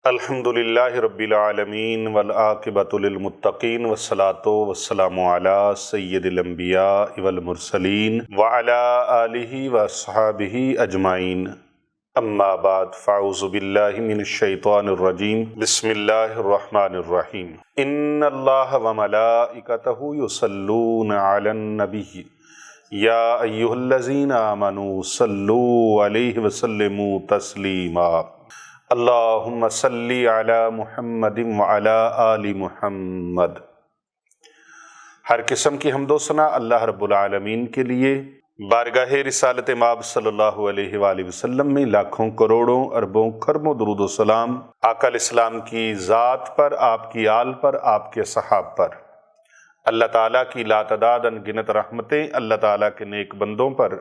الحمدللہ رب العالمین والعاقبۃ للمتقین والصلاۃ والسلام علی سید الانبیاء والمرسلین وعلی آلہ واصحابہ اجمعین، اما بعد فاعوذ باللہ من الشیطان الرجیم، بسم اللہ الرحمن الرحیم۔ ان اللہ وملائکتہ یصلون علی النبی یا ایھا الذین آمنوا صلوا علیہ وسلموا تسلیما۔ اللہم صلی علی محمد وعلی آل محمد۔ ہر قسم کی حمد و ثنا اللہ رب العالمین کے لیے، بارگاہ رسالت مآب صلی اللہ علیہ وآلہ وسلم میں لاکھوں کروڑوں اربوں خربوں درود و سلام آقا الاسلام کی ذات پر، آپ کی آل پر، آپ کے صحاب پر، اللہ تعالیٰ کی لاتعداد انگنت رحمتیں اللہ تعالیٰ کے نیک بندوں پر،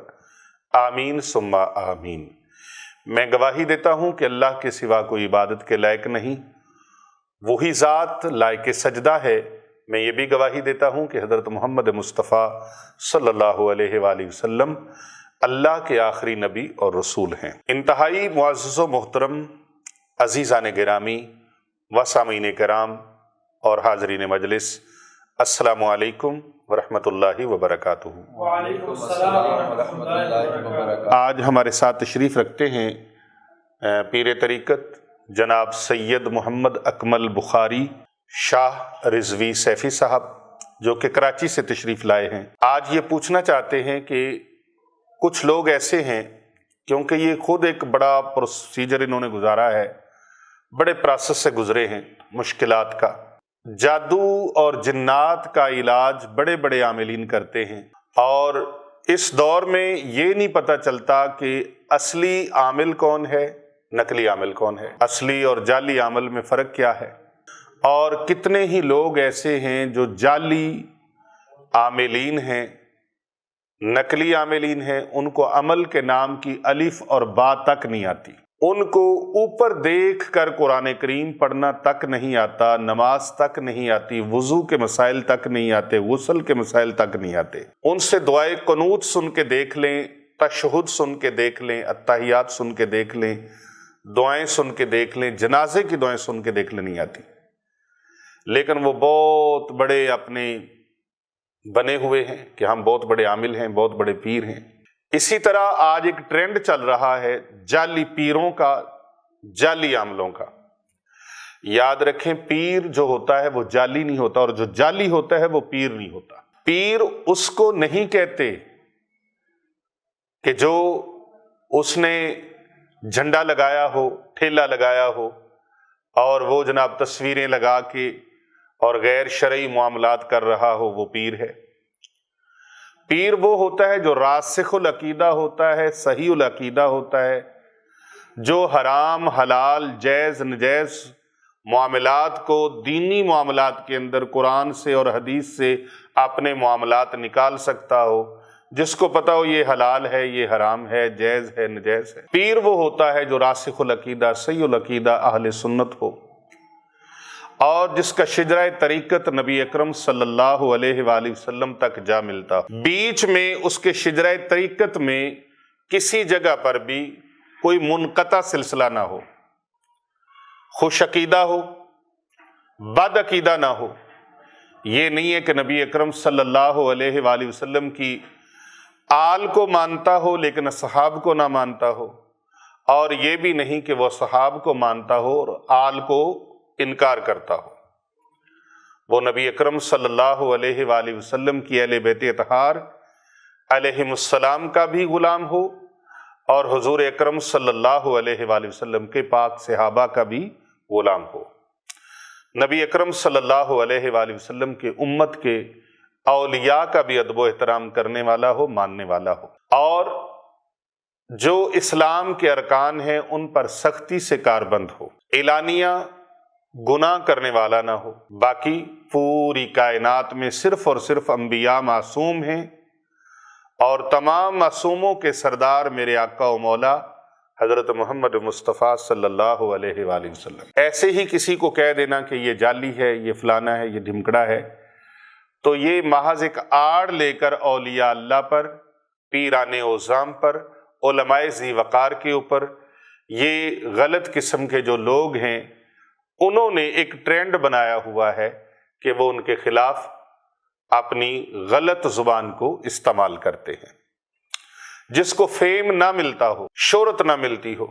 آمین ثم آمین۔ میں گواہی دیتا ہوں کہ اللہ کے سوا کوئی عبادت کے لائق نہیں، وہی ذات لائق سجدہ ہے۔ میں یہ بھی گواہی دیتا ہوں کہ حضرت محمد مصطفیٰ صلی اللہ علیہ وآلہ وسلم اللہ کے آخری نبی اور رسول ہیں۔ انتہائی معزز و محترم عزیزان گرامی و سامعین کرام اور حاضرین مجلس، السلام علیکم ورحمۃ اللہ وبرکاتہ۔ وعلیکم السلام ورحمۃ اللہ وبرکاتہ۔ آج ہمارے ساتھ تشریف رکھتے ہیں پیر طریقت جناب سید محمد اکمل بخاری شاہ رضوی سیفی صاحب، جو کہ کراچی سے تشریف لائے ہیں۔ آج یہ پوچھنا چاہتے ہیں کہ کچھ لوگ ایسے ہیں، کیونکہ یہ خود ایک بڑا پروسیجر انہوں نے گزارا ہے، بڑے پروسیس سے گزرے ہیں، مشکلات کا، جادو اور جنات کا علاج بڑے بڑے عاملین کرتے ہیں، اور اس دور میں یہ نہیں پتہ چلتا کہ اصلی عامل کون ہے، نقلی عامل کون ہے، اصلی اور جعلی عامل میں فرق کیا ہے، اور کتنے ہی لوگ ایسے ہیں جو جعلی عاملین ہیں، نقلی عاملین ہیں، ان کو عمل کے نام کی الف اور با تک نہیں آتی، ان کو اوپر دیکھ کر قرآن کریم پڑھنا تک نہیں آتا، نماز تک نہیں آتی، وضو کے مسائل تک نہیں آتے، غسل کے مسائل تک نہیں آتے۔ ان سے دعائے قنوت سن کے دیکھ لیں، تشہد سن کے دیکھ لیں، اتحیات سن کے دیکھ لیں، دعائیں سن کے دیکھ لیں، جنازے کی دعائیں سن کے دیکھ لیں، نہیں آتی، لیکن وہ بہت بڑے اپنے بنے ہوئے ہیں کہ ہم بہت بڑے عامل ہیں، بہت بڑے پیر ہیں۔ اسی طرح آج ایک ٹرینڈ چل رہا ہے جعلی پیروں کا، جعلی عاملوں کا۔ یاد رکھیں، پیر جو ہوتا ہے وہ جعلی نہیں ہوتا، اور جو جعلی ہوتا ہے وہ پیر نہیں ہوتا۔ پیر اس کو نہیں کہتے کہ جو اس نے جھنڈا لگایا ہو، ٹھیلا لگایا ہو، اور وہ جناب تصویریں لگا کے اور غیر شرعی معاملات کر رہا ہو، وہ پیر ہے۔ پیر وہ ہوتا ہے جو راسخ العقیدہ ہوتا ہے، صحیح العقیدہ ہوتا ہے، جو حرام حلال جائز نجائز معاملات کو دینی معاملات کے اندر قرآن سے اور حدیث سے اپنے معاملات نکال سکتا ہو، جس کو پتہ ہو یہ حلال ہے، یہ حرام ہے، جائز ہے، نجائز ہے۔ پیر وہ ہوتا ہے جو راسخ العقیدہ، صحیح العقیدہ، اہل سنت ہو، اور جس کا شجرہ طریقت نبی اکرم صلی اللہ علیہ وآلہ وسلم تک جا ملتا، بیچ میں اس کے شجرہ طریقت میں کسی جگہ پر بھی کوئی منقطع سلسلہ نہ ہو، خوش عقیدہ ہو، بد عقیدہ نہ ہو۔ یہ نہیں ہے کہ نبی اکرم صلی اللہ علیہ وآلہ وسلم کی آل کو مانتا ہو لیکن اصحاب کو نہ مانتا ہو، اور یہ بھی نہیں کہ وہ اصحاب کو مانتا ہو اور آل کو انکار کرتا ہو۔ وہ نبی اکرم صلی اللہ علیہ وآلہ وسلم کی اہل بیت اطہار علیہم السلام کا بھی غلام ہو، اور حضور اکرم صلی اللہ علیہ وآلہ وسلم کے پاک صحابہ کا بھی غلام ہو، نبی اکرم صلی اللہ علیہ وآلہ وسلم کے امت کے اولیاء کا بھی ادب و احترام کرنے والا ہو، ماننے والا ہو، اور جو اسلام کے ارکان ہیں ان پر سختی سے کاربند ہو، اعلانیہ گناہ کرنے والا نہ ہو۔ باقی پوری کائنات میں صرف اور صرف انبیاء معصوم ہیں، اور تمام معصوموں کے سردار میرے آقا و مولا حضرت محمد مصطفیٰ صلی اللہ علیہ وآلہ وسلم۔ ایسے ہی کسی کو کہہ دینا کہ یہ جعلی ہے، یہ فلانا ہے، یہ ڈھمکڑا ہے، تو یہ محض ایک آڑ لے کر اولیاء اللہ پر، پیران اعظام پر، علماء ذی وقار کے اوپر، یہ غلط قسم کے جو لوگ ہیں انہوں نے ایک ٹرینڈ بنایا ہوا ہے کہ وہ ان کے خلاف اپنی غلط زبان کو استعمال کرتے ہیں۔ جس کو فیم نہ ملتا ہو، شہرت نہ ملتی ہو،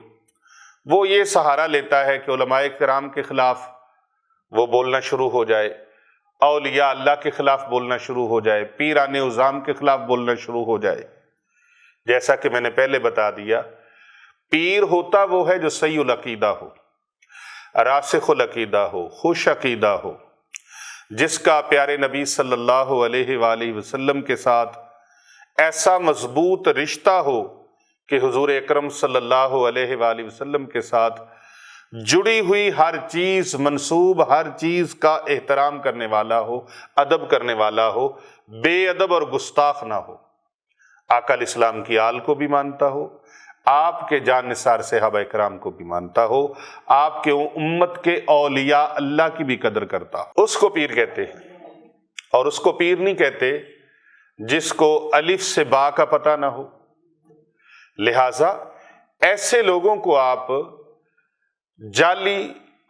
وہ یہ سہارا لیتا ہے کہ علماء کرام کے خلاف وہ بولنا شروع ہو جائے، اولیاء اللہ کے خلاف بولنا شروع ہو جائے، پیران عظام کے خلاف بولنا شروع ہو جائے۔ جیسا کہ میں نے پہلے بتا دیا، پیر ہوتا وہ ہے جو صحیح العقیدہ ہو، راسخ العقیدہ ہو، خوش عقیدہ ہو، جس کا پیارے نبی صلی اللہ علیہ وآلہ وسلم کے ساتھ ایسا مضبوط رشتہ ہو کہ حضور اکرم صلی اللہ علیہ وآلہ وسلم کے ساتھ جڑی ہوئی ہر چیز، منسوب ہر چیز کا احترام کرنے والا ہو، ادب کرنے والا ہو، بے ادب اور گستاخ نہ ہو، آقا الاسلام کی آل کو بھی مانتا ہو، آپ کے جان نثار صحابہ کرام کو بھی مانتا ہو، آپ کے امت کے اولیاء اللہ کی بھی قدر کرتا ہو، اس کو پیر کہتے ہیں۔ اور اس کو پیر نہیں کہتے جس کو الف سے با کا پتہ نہ ہو۔ لہٰذا ایسے لوگوں کو آپ جعلی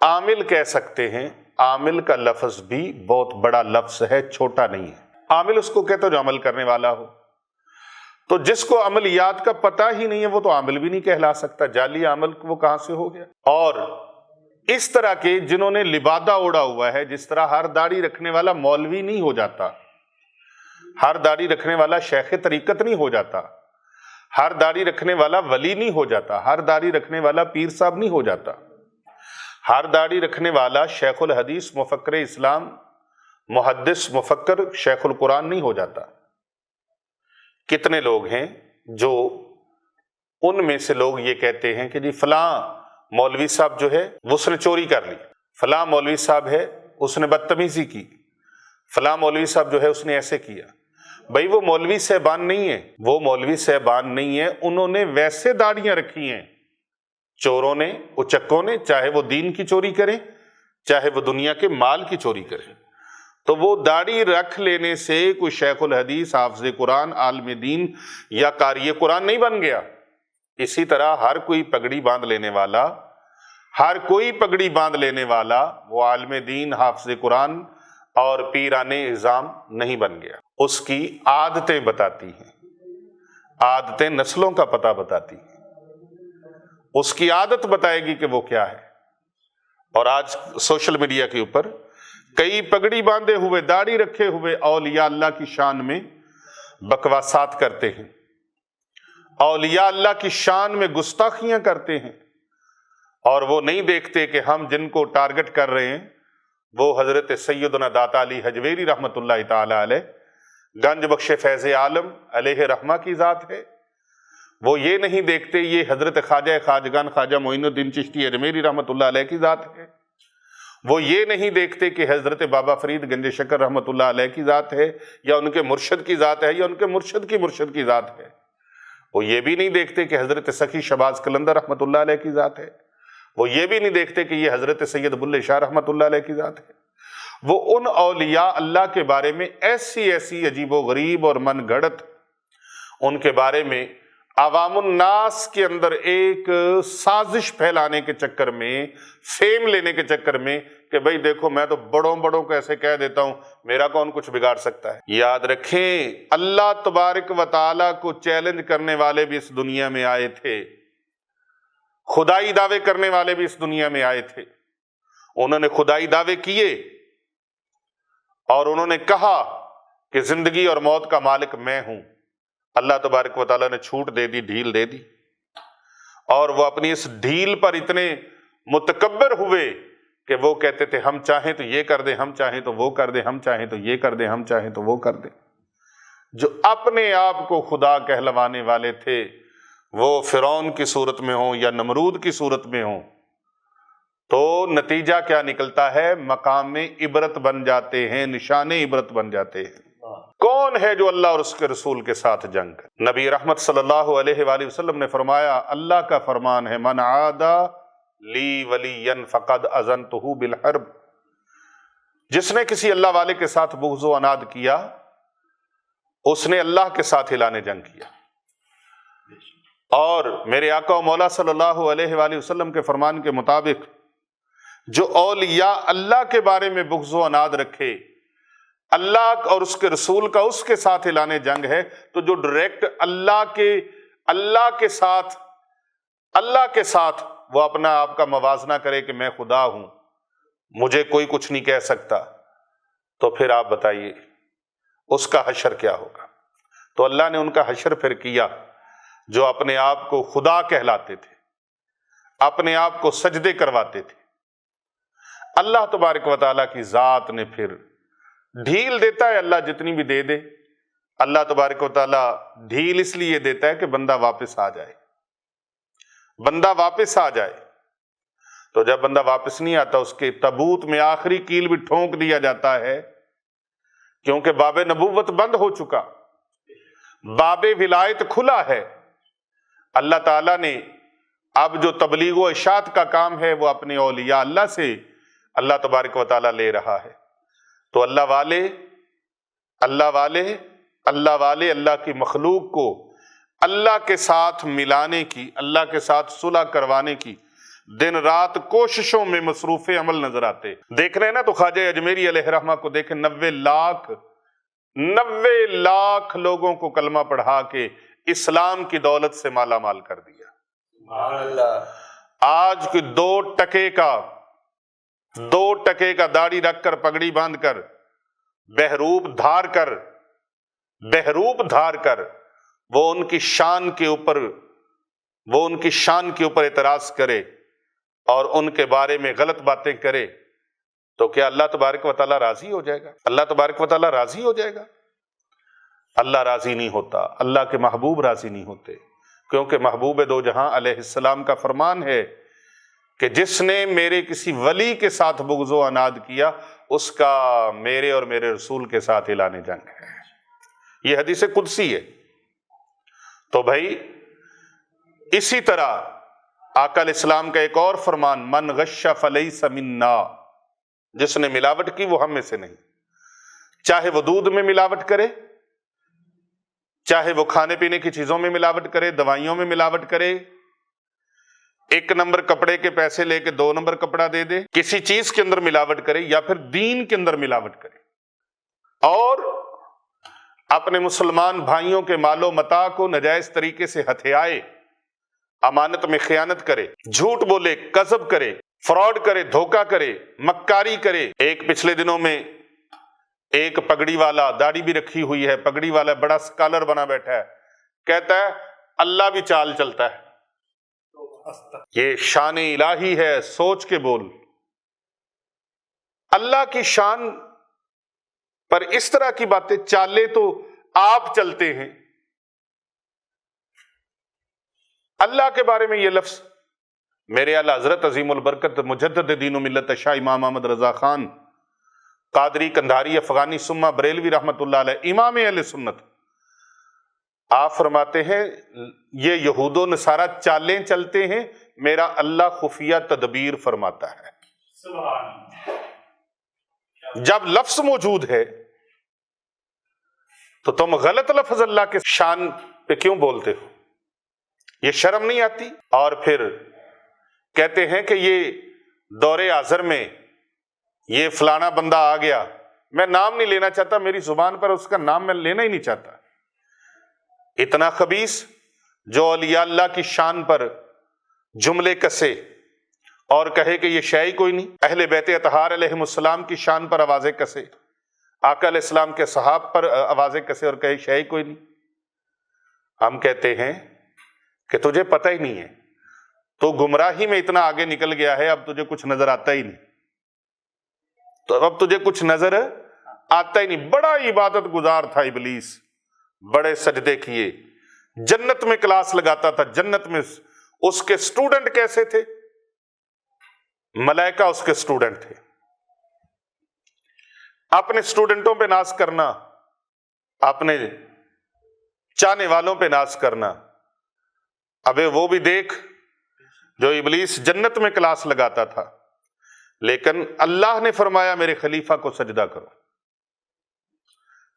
عامل کہہ سکتے ہیں۔ عامل کا لفظ بھی بہت بڑا لفظ ہے، چھوٹا نہیں ہے۔ عامل اس کو کہتے ہو جو عمل کرنے والا ہو، تو جس کو عملیات کا پتہ ہی نہیں ہے وہ تو عامل بھی نہیں کہلا سکتا، جعلی عامل وہ کہاں سے ہو گیا؟ اور اس طرح کے جنہوں نے لبادہ اوڑا ہوا ہے، جس طرح ہر داڑھی رکھنے والا مولوی نہیں ہو جاتا، ہر داڑھی رکھنے والا شیخ طریقت نہیں ہو جاتا، ہر داڑھی رکھنے والا ولی نہیں ہو جاتا، ہر داڑھی رکھنے والا پیر صاحب نہیں ہو جاتا، ہر داڑھی رکھنے والا شیخ الحدیث مفکر اسلام محدث مفکر شیخ القرآن نہیں ہو جاتا۔ کتنے لوگ ہیں جو ان میں سے لوگ یہ کہتے ہیں کہ جی فلاں مولوی صاحب جو ہے اس نے چوری کر لی، فلاں مولوی صاحب ہے اس نے بدتمیزی کی، فلاں مولوی صاحب جو ہے اس نے ایسے کیا۔ بھائی وہ مولوی صاحبان نہیں ہیں، وہ مولوی صاحبان نہیں ہیں، انہوں نے ویسے داڑیاں رکھی ہیں۔ چوروں نے، اچکوں نے، چاہے وہ دین کی چوری کریں چاہے وہ دنیا کے مال کی چوری کریں، تو وہ داڑھی رکھ لینے سے کوئی شیخ الحدیث، حافظ قرآن، عالم دین یا قاری قرآن نہیں بن گیا۔ اسی طرح ہر کوئی پگڑی باندھ لینے والا، ہر کوئی پگڑی باندھ لینے والا وہ عالم دین، حافظ قرآن اور پیران اعظام نہیں بن گیا۔ اس کی عادتیں بتاتی ہیں، عادتیں نسلوں کا پتہ بتاتی ہیں، اس کی عادت بتائے گی کہ وہ کیا ہے۔ اور آج سوشل میڈیا کے اوپر کئی پگڑی باندھے ہوئے، داڑھی رکھے ہوئے اولیاء اللہ کی شان میں بکواسات کرتے ہیں، اولیاء اللہ کی شان میں گستاخیاں کرتے ہیں، اور وہ نہیں دیکھتے کہ ہم جن کو ٹارگٹ کر رہے ہیں وہ حضرت سیدنا داتا علی حجویری رحمۃ اللہ تعالی علیہ، گنج بخش فیض عالم علیہ رحمہ کی ذات ہے۔ وہ یہ نہیں دیکھتے یہ حضرت خواجہ خواجگان خواجہ معین الدین چشتی اجمیری رحمۃ اللہ علیہ کی ذات ہے۔ وہ یہ نہیں دیکھتے کہ حضرت بابا فرید گنج شکر رحمۃ اللہ علیہ کی ذات ہے، یا ان کے مرشد کی ذات ہے، یا ان کے مرشد کی ذات ہے۔ وہ یہ بھی نہیں دیکھتے کہ حضرت سخی شہباز قلندر رحمۃ اللہ علیہ کی ذات ہے۔ وہ یہ بھی نہیں دیکھتے کہ یہ حضرت سید بلے شاہ رحمۃ اللہ علیہ کی ذات ہے۔ وہ ان اولیاء اللہ کے بارے میں ایسی عجیب و غریب اور من گھڑت ان کے بارے میں عوام الناس کے اندر ایک سازش پھیلانے کے چکر میں، فیم لینے کے چکر میں کہ بھئی دیکھو میں تو بڑوں کو ایسے کہہ دیتا ہوں، میرا کون کچھ بگاڑ سکتا ہے۔ یاد رکھیں اللہ تبارک و تعالیٰ کو چیلنج کرنے والے بھی اس دنیا میں آئے تھے، خدائی دعوے کرنے والے بھی اس دنیا میں آئے تھے۔ انہوں نے خدائی دعوے کیے اور انہوں نے کہا کہ زندگی اور موت کا مالک میں ہوں۔ اللہ تبارک و تعالیٰ نے چھوٹ دے دی، ڈھیل دے دی، اور وہ اپنی اس ڈھیل پر اتنے متکبر ہوئے کہ وہ کہتے تھے ہم چاہیں تو یہ کر دیں، ہم چاہیں تو وہ کر دیں، ہم چاہیں تو یہ کر دیں، ہم چاہیں تو وہ کر دیں۔ جو اپنے آپ کو خدا کہلوانے والے تھے وہ فرعون کی صورت میں ہوں یا نمرود کی صورت میں ہوں، تو نتیجہ کیا نکلتا ہے؟ مقام عبرت بن جاتے ہیں، نشان عبرت بن جاتے ہیں۔ کون ہے جو اللہ اور اس کے رسول کے ساتھ جنگ کرے؟ نبی رحمت صلی اللہ علیہ وآلہ وسلم نے فرمایا، اللہ کا فرمان ہے من عادى لی ولیا فقد اذنتہ بالحرب، جس نے کسی اللہ والے کے ساتھ بغض و عناد کیا اس نے اللہ کے ساتھ اعلان جنگ کیا۔ اور میرے آقا و مولا صلی اللہ علیہ وآلہ وسلم کے فرمان کے مطابق جو اولیاء اللہ کے بارے میں بغض و عناد رکھے، اللہ اور اس کے رسول کا اس کے ساتھ اعلان جنگ ہے، تو جو ڈائریکٹ اللہ کے ساتھ وہ اپنا آپ کا موازنہ کرے کہ میں خدا ہوں، مجھے کوئی کچھ نہیں کہہ سکتا، تو پھر آپ بتائیے اس کا حشر کیا ہوگا؟ تو اللہ نے ان کا حشر پھر کیا جو اپنے آپ کو خدا کہلاتے تھے، اپنے آپ کو سجدے کرواتے تھے۔ اللہ تبارک و تعالیٰ کی ذات نے پھر ڈھیل دیتا ہے، اللہ جتنی بھی دے دے، اللہ تبارک و تعالیٰ ڈھیل اس لیے دیتا ہے کہ بندہ واپس آ جائے، بندہ واپس آ جائے۔ تو جب بندہ واپس نہیں آتا، اس کے تابوت میں آخری کیل بھی ٹھونک دیا جاتا ہے، کیونکہ باب نبوت بند ہو چکا، باب ولایت کھلا ہے۔ اللہ تعالیٰ نے اب جو تبلیغ و اشاعت کا کام ہے وہ اپنے اولیاء اللہ سے اللہ تبارک و تعالیٰ لے رہا ہے۔ تو اللہ کی مخلوق کو اللہ کے ساتھ ملانے کی، اللہ کے ساتھ صلح کروانے کی دن رات کوششوں میں مصروف عمل نظر آتے۔ دیکھ رہے ہیں نا، تو خواجہ اجمیری علیہ رحمہ کو دیکھیں، 90 لاکھ لوگوں کو کلمہ پڑھا کے اسلام کی دولت سے مالا مال کر دیا۔ سبحان اللہ۔ آج کوئی 2 ٹکے کا داڑھی رکھ کر، پگڑی باندھ کر، بہروپ دھار کر وہ ان کی شان کے اوپر اعتراض کرے اور ان کے بارے میں غلط باتیں کرے، تو کیا اللہ تبارک و تعالیٰ راضی ہو جائے گا؟ اللہ تبارک و تعالیٰ راضی ہو جائے گا؟ اللہ راضی نہیں ہوتا، اللہ کے محبوب راضی نہیں ہوتے، کیونکہ محبوب دو جہاں علیہ السلام کا فرمان ہے کہ جس نے میرے کسی ولی کے ساتھ بغض و عناد کیا، اس کا میرے اور میرے رسول کے ساتھ اعلان جنگ ہے۔ یہ حدیث قدسی ہے۔ تو بھائی اسی طرح آقا علیہ السلام کا ایک اور فرمان، من غش فلیس منا، جس نے ملاوٹ کی وہ ہم میں سے نہیں، چاہے وہ دودھ میں ملاوٹ کرے، چاہے وہ کھانے پینے کی چیزوں میں ملاوٹ کرے، دوائیوں میں ملاوٹ کرے، 1 نمبر کپڑے کے پیسے لے کے 2 نمبر کپڑا دے دے، کسی چیز کے اندر ملاوٹ کرے یا پھر دین کے اندر ملاوٹ کرے، اور اپنے مسلمان بھائیوں کے مال و متاع کو ناجائز طریقے سے ہتھیائے، امانت میں خیانت کرے، جھوٹ بولے، کذب کرے، فراڈ کرے، دھوکہ کرے، مکاری کرے۔ ایک پچھلے دنوں میں ایک پگڑی والا، داڑھی بھی رکھی ہوئی ہے، پگڑی والا بڑا اسکالر بنا بیٹھا ہے، کہتا ہے اللہ بھی چال چلتا ہے۔ یہ شان الہی ہے، سوچ کے بول۔ اللہ کی شان پر اس طرح کی باتیں، چالیں تو آپ چلتے ہیں۔ اللہ کے بارے میں یہ لفظ میرے اعلیٰ حضرت عظیم البرکت مجدد دین و ملت شاہ امام احمد رضا خان قادری کندھاری افغانی سما بریلوی رحمت اللہ علیہ، امام اہل سنت، آپ فرماتے ہیں یہ یہود و نصارہ چالیں چلتے ہیں، میرا اللہ خفیہ تدبیر فرماتا ہے۔ جب لفظ موجود ہے تو تم غلط لفظ اللہ کے شان پہ کیوں بولتے ہو؟ یہ شرم نہیں آتی؟ اور پھر کہتے ہیں کہ یہ دور حاضر میں یہ فلانا بندہ آ گیا، میں نام نہیں لینا چاہتا، میری زبان پر اس کا نام میں لینا ہی نہیں چاہتا۔ اتنا خبیث جو اولیاء اللہ کی شان پر جملے کسے اور کہے کہ یہ شے ہی کوئی نہیں، اہل بیت اطہار علیہم السلام کی شان پر آوازیں کسے، آقا علیہ السلام کے صحاب پر آوازیں کسے اور کہے شے ہی کوئی نہیں۔ ہم کہتے ہیں کہ تجھے پتہ ہی نہیں ہے، تو گمراہی میں اتنا آگے نکل گیا ہے، اب تجھے کچھ نظر آتا ہی نہیں، تو اب تجھے کچھ نظر آتا ہی نہیں۔ بڑا عبادت گزار تھا ابلیس، بڑے سجدے کیے، جنت میں کلاس لگاتا تھا، جنت میں اس کے سٹوڈنٹ کیسے تھے؟ ملائکہ اس کے سٹوڈنٹ تھے۔ اپنے سٹوڈنٹوں پہ ناز کرنا، اپنے چاہنے والوں پہ ناز کرنا، ابے وہ بھی دیکھ جو ابلیس جنت میں کلاس لگاتا تھا، لیکن اللہ نے فرمایا میرے خلیفہ کو سجدہ کرو،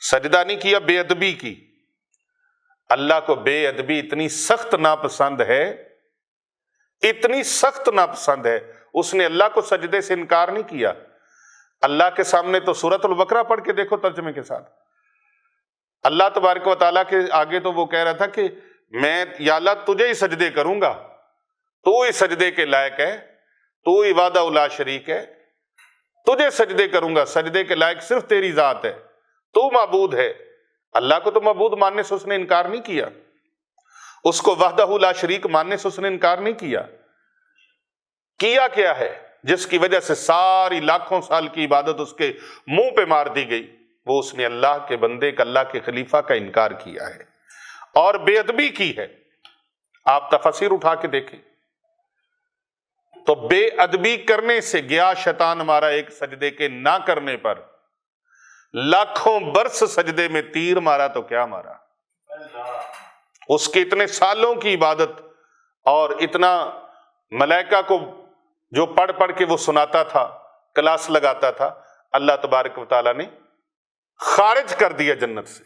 سجدہ نہیں کیا، بے ادبی کی۔ اللہ کو بے ادبی اتنی سخت ناپسند ہے، اتنی سخت ناپسند ہے، اس نے اللہ کو سجدے سے انکار نہیں کیا۔ اللہ کے سامنے تو سورۃ البقرہ پڑھ کے دیکھو ترجمے کے ساتھ، اللہ تبارک و تعالیٰ کے آگے تو وہ کہہ رہا تھا کہ میں یا اللہ تجھے ہی سجدے کروں گا، تو ہی سجدے کے لائق ہے، تو ہی وحدہ لا شریک ہے، تجھے سجدے کروں گا، سجدے کے لائق صرف تیری ذات ہے، تو معبود ہے۔ اللہ کو تو معبود ماننے سے اس نے انکار نہیں کیا، اس کو وحدہ لا شریک ماننے سے اس نے انکار نہیں کیا۔ کیا کیا ہے جس کی وجہ سے ساری لاکھوں سال کی عبادت اس کے منہ پہ مار دی گئی؟ وہ اس نے اللہ کے بندے کا، اللہ کے خلیفہ کا انکار کیا ہے اور بے ادبی کی ہے۔ آپ تفسیر اٹھا کے دیکھیں تو بے ادبی کرنے سے گیا شیطان ہمارا ایک سجدے کے نہ کرنے پر، لاکھوں برس سجدے میں تیر مارا تو کیا مارا؟ اس کے اتنے سالوں کی عبادت اور اتنا ملائکہ کو جو پڑھ پڑھ کے وہ سناتا تھا، کلاس لگاتا تھا، اللہ تبارک و تعالیٰ نے خارج کر دیا جنت سے